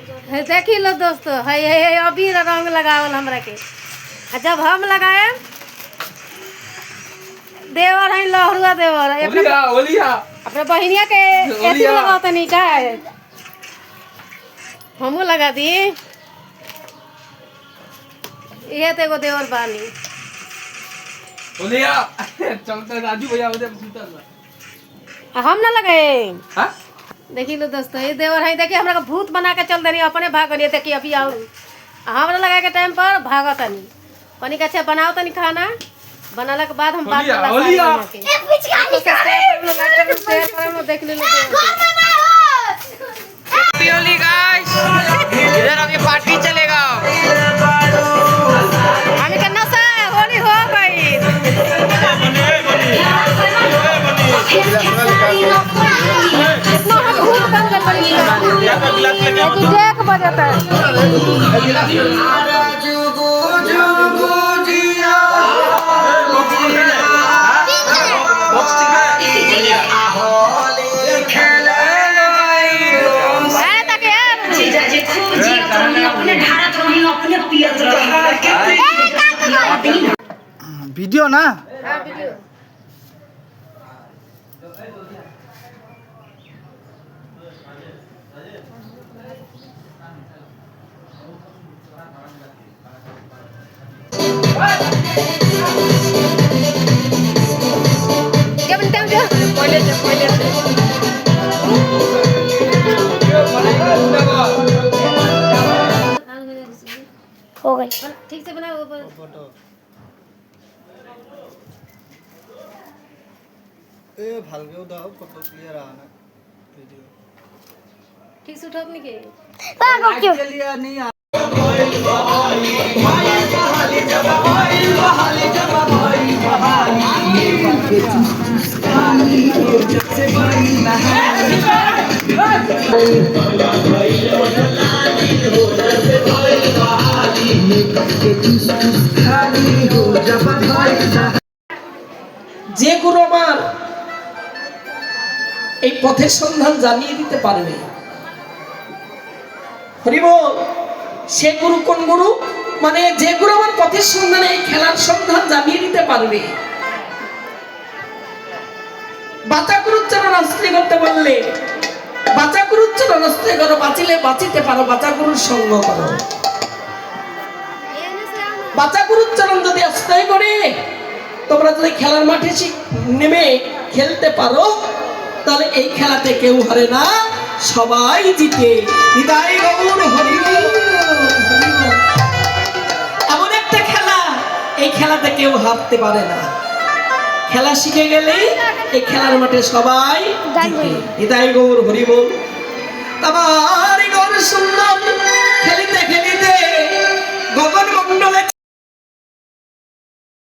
देखी लो दोस्तों, है अभी रंग लगावल हमरा के। जब हम लगाए देवर है लहरुआ देवर अपने बहनिया के ऐसी लगाओ नहीं का हमू लगा दी। ये तो एगो देवर बानी चलते राजू भैया हम ना लगाए। देखी लो दोस्तों, ये देवर है। देखिए हमरा भूत बना के चल देनी, अपने भागनी। देखिए अभी और हमरा लगा के टाइम पर भागत नहीं पानी का। अच्छा बनाओ तनी खाना, बनाला के बाद हम बात देख ले। इधर अभी पार्टी चलेगा। हमें का नशा है, होली हो गई। देख बजाता वीडियो ना। क्या बनता है हो गई। ठीक से बनाओ फोटो। ভালকেও দাও, ফটো ক্লিয়ার আ না ভিডিও ठीक से उठाओ नहीं के क्लियर नहीं आ। যে গুরু আমার এই পথের সন্ধান জানিয়ে দিতে পারবে, হরিবল। সে গুরু কোন গুরু? মানে যে গুরু আমার পথের সন্ধানে এই খেলার সন্ধান জানিয়ে দিতে পারবে। বাঁচা গুরুচরণ আশ্রয় করতে বললে বাঁচা গুরুচরণ আশ্রয় করো, বাঁচিলে বাঁচিতে পারো, বাঁচা গুরুর সঙ্গ করো। বাঁচা গুরুচরণ যদি আশ্রয় করে তোমরা যদি খেলার মাঠে নেমে খেলতে পারো, তাহলে এই খেলাতে কেউ হারে না, সবাই জিতে। হৃদয় গৌর হরি। এমন একটা খেলা, এই খেলাতে কেউ হারতে পারে না। খেলা শিখে গেলে এই খেলার মাঠে সবাই জিতে। হৃদয় গৌর হরি বল। আবার